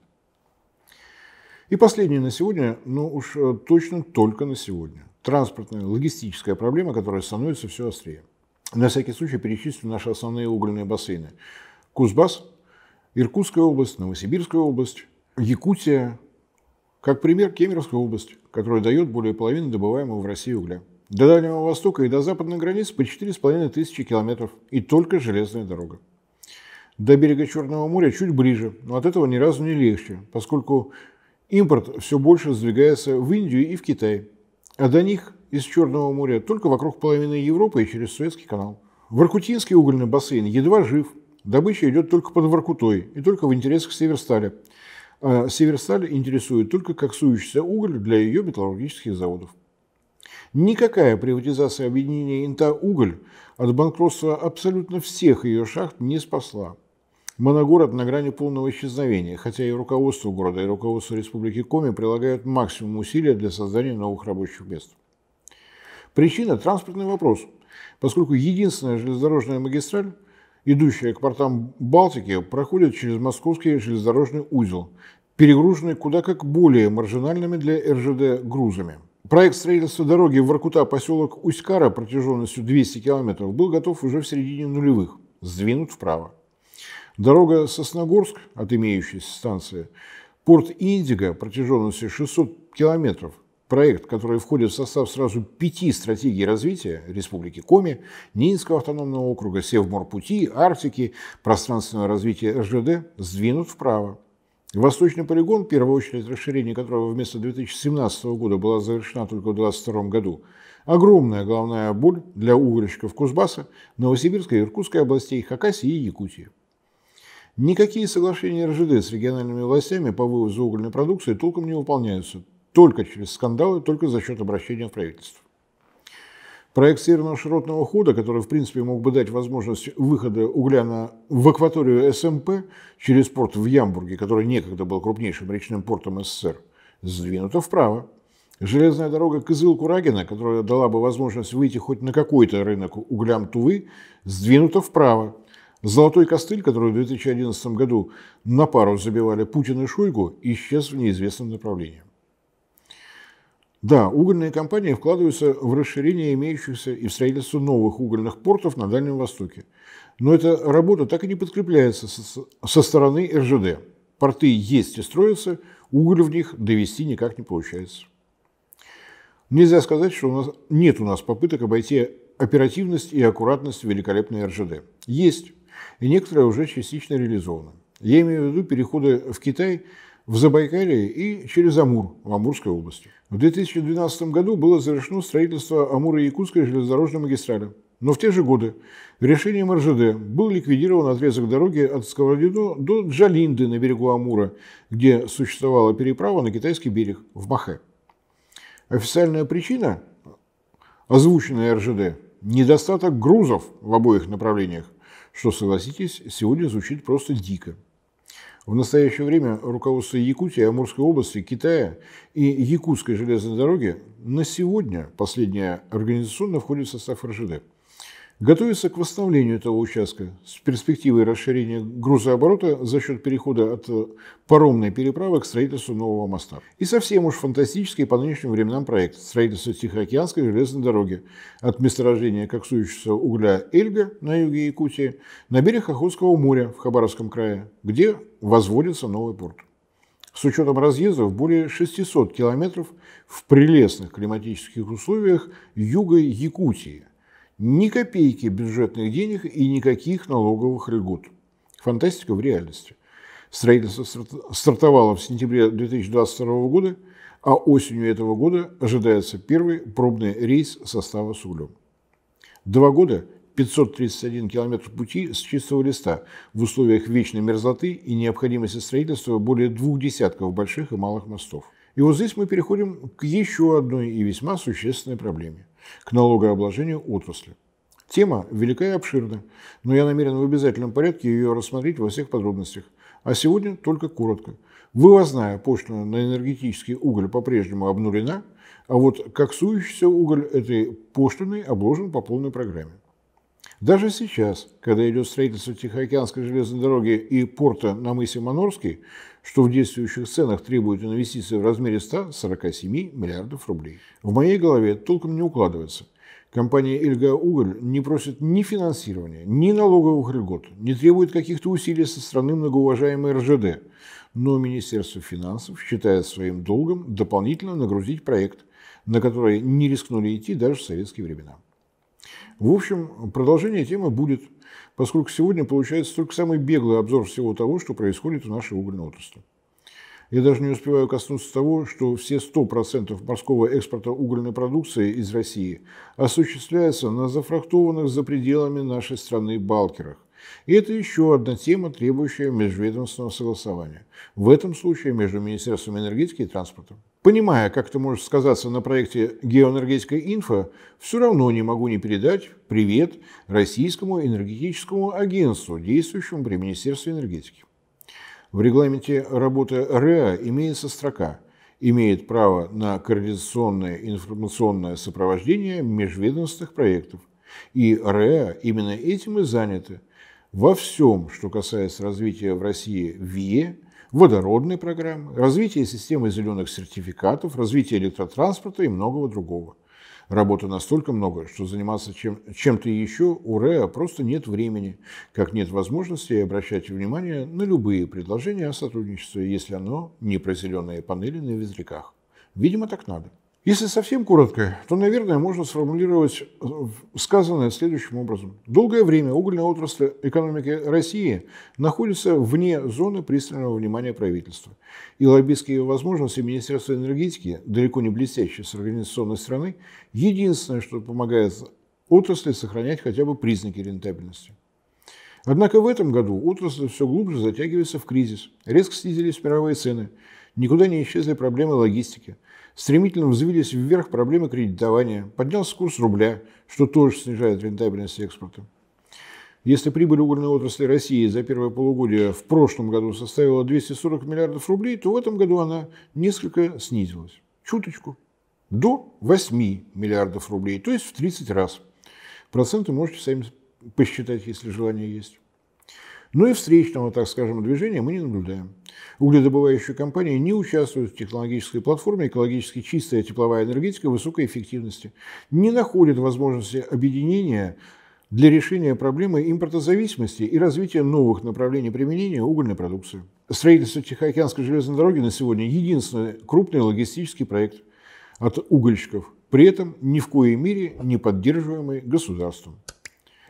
И последнее на сегодня, но уж точно только на сегодня. Транспортная, логистическая проблема, которая становится все острее. На всякий случай перечислю наши основные угольные бассейны. Кузбасс, Иркутская область, Новосибирская область, Якутия, как пример Кемеровская область, которая дает более половины добываемого в России угля. До Дальнего Востока и до западной границы по 4500 километров, и только железная дорога. До берега Черного моря чуть ближе, но от этого ни разу не легче, поскольку импорт все больше сдвигается в Индию и в Китай, а до них из Черного моря только вокруг половины Европы и через Суэцкий канал. Воркутинский угольный бассейн едва жив, добыча идет только под Воркутой и только в интересах Северстали. А Северсталь интересует только коксующийся уголь для ее металлургических заводов. Никакая приватизация объединения «Инта-Уголь» от банкротства абсолютно всех ее шахт не спасла. Моногород на грани полного исчезновения, хотя и руководство города, и руководство Республики Коми прилагают максимум усилий для создания новых рабочих мест. Причина – транспортный вопрос, поскольку единственная железнодорожная магистраль, идущая к портам Балтики, проходит через московский железнодорожный узел, перегруженный куда как более маржинальными для РЖД грузами. Проект строительства дороги Воркута-поселок Усть-Кара протяженностью 200 км был готов уже в середине нулевых, сдвинут вправо. Дорога Сосногорск от имеющейся станции, порт Индиго протяженностью 600 км, проект, который входит в состав сразу 5 стратегий развития Республики Коми, Нинского автономного округа, Севморпути, Арктики, пространственного развития РЖД, сдвинут вправо. Восточный полигон, в первую очередь расширение которого вместо 2017 года была завершена только в 2022 году, огромная головная боль для угольщиков Кузбасса, Новосибирской и Иркутской областей, Хакасии и Якутии. Никакие соглашения РЖД с региональными властями по вывозу угольной продукции толком не выполняются. Только через скандалы, только за счет обращения в правительство. Проект северного широтного хода, который в принципе мог бы дать возможность выхода угля в акваторию СМП через порт в Ямбурге, который некогда был крупнейшим речным портом СССР, сдвинута вправо. Железная дорога Кызыл-Курагина, которая дала бы возможность выйти хоть на какой-то рынок углям Тувы, сдвинута вправо. Золотой костыль, который в 2011 году на пару забивали Путин и Шойгу, исчез в неизвестном направлении. Да, угольные компании вкладываются в расширение имеющихся и в строительство новых угольных портов на Дальнем Востоке. Но эта работа так и не подкрепляется со стороны РЖД. Порты есть и строятся, уголь в них довести никак не получается. Нельзя сказать, что нет у нас попыток обойти оперативность и аккуратность великолепной РЖД. Есть, и некоторые уже частично реализованы. Я имею в виду переходы в Китай, в Забайкалье и через Амур в Амурской области. В 2012 году было завершено строительство Амуро-Якутской железнодорожной магистрали. Но в те же годы решением РЖД был ликвидирован отрезок дороги от Сковородино до Джалинды на берегу Амура, где существовала переправа на китайский берег, в Махе. Официальная причина, озвученная РЖД, недостаток грузов в обоих направлениях, что, согласитесь, сегодня звучит просто дико. В настоящее время руководство Якутии, Амурской области, Китая и Якутской железной дороги на сегодня, последняя организационно, входит в состав РЖД. Готовится к восстановлению этого участка с перспективой расширения грузооборота за счет перехода от паромной переправы к строительству нового моста. И совсем уж фантастический по нынешним временам проект строительства Тихоокеанской железной дороги от месторождения коксующегося угля Эльга на юге Якутии на берег Охотского моря в Хабаровском крае, где возводится новый порт. С учетом разъездов более 600 километров в прелестных климатических условиях юга Якутии. Ни копейки бюджетных денег и никаких налоговых льгот. Фантастика в реальности. Строительство стартовало в сентябре 2022 года, а осенью этого года ожидается первый пробный рейс состава с углем. 2 года, 531 километр пути с чистого листа в условиях вечной мерзлоты и необходимости строительства более 2 десятков больших и малых мостов. И вот здесь мы переходим к еще одной и весьма существенной проблеме – к налогообложению отрасли. Тема велика и обширна, но я намерен в обязательном порядке ее рассмотреть во всех подробностях. А сегодня только коротко. Вывозная пошлина на энергетический уголь по-прежнему обнулена, а вот коксующийся уголь этой пошлиной обложен по полной программе. Даже сейчас, когда идет строительство Тихоокеанской железной дороги и порта на мысе Манорский, что в действующих ценах требует инвестиций в размере 147 миллиардов рублей. В моей голове это толком не укладывается. Компания «Эльга-Уголь» не просит ни финансирования, ни налоговых льгот, не требует каких-то усилий со стороны многоуважаемой РЖД. Но Министерство финансов считает своим долгом дополнительно нагрузить проект, на который не рискнули идти даже в советские времена. В общем, продолжение темы будет, поскольку сегодня получается только самый беглый обзор всего того, что происходит в нашей угольной отрасли. Я даже не успеваю коснуться того, что все 100% морского экспорта угольной продукции из России осуществляется на зафрахтованных за пределами нашей страны балкерах. И это еще одна тема, требующая межведомственного согласования. В этом случае между Министерством энергетики и транспорта. Понимая, как это может сказаться на проекте «Геоэнергетика Инфо», все равно не могу не передать привет Российскому энергетическому агентству, действующему при Министерстве энергетики. В регламенте работы РЭА имеется строка «Имеет право на координационное информационное сопровождение межведомственных проектов». И РЭА именно этим и заняты. Во всем, что касается развития в России ВИЭ, водородной программы, развития системы зеленых сертификатов, развития электротранспорта и многого другого. Работы настолько много, что заниматься чем-то еще у РЭА просто нет времени, как нет возможности обращать внимание на любые предложения о сотрудничестве, если оно не про зеленые панели на ветряках. Видимо, так надо. Если совсем коротко, то, наверное, можно сформулировать сказанное следующим образом. Долгое время угольная отрасль экономики России находится вне зоны пристального внимания правительства. И лоббистские возможности Министерства энергетики, далеко не блестящие с организационной стороны, единственное, что помогает отрасли сохранять хотя бы признаки рентабельности. Однако в этом году отрасль все глубже затягивается в кризис. Резко снизились мировые цены, никуда не исчезли проблемы логистики. Стремительно взвились вверх проблемы кредитования, поднялся курс рубля, что тоже снижает рентабельность экспорта. Если прибыль угольной отрасли России за первое полугодие в прошлом году составила 240 миллиардов рублей, то в этом году она несколько снизилась. Чуточку. До 8 миллиардов рублей, то есть в 30 раз. Проценты можете сами посчитать, если желание есть. Но и встречного, так скажем, движения мы не наблюдаем. Угледобывающие компании не участвуют в технологической платформе экологически чистая тепловая энергетика высокой эффективности, не находят возможности объединения для решения проблемы импортозависимости и развития новых направлений применения угольной продукции. Строительство Тихоокеанской железной дороги на сегодня единственный крупный логистический проект от угольщиков, при этом ни в коей мере не поддерживаемый государством.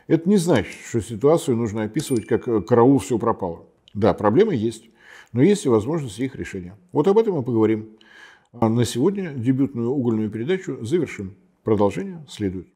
Это не значит, что ситуацию нужно описывать как «караул, все пропало». Да, проблемы есть, но есть и возможность их решения. Вот об этом мы поговорим. А на сегодня дебютную угольную передачу завершим. Продолжение следует.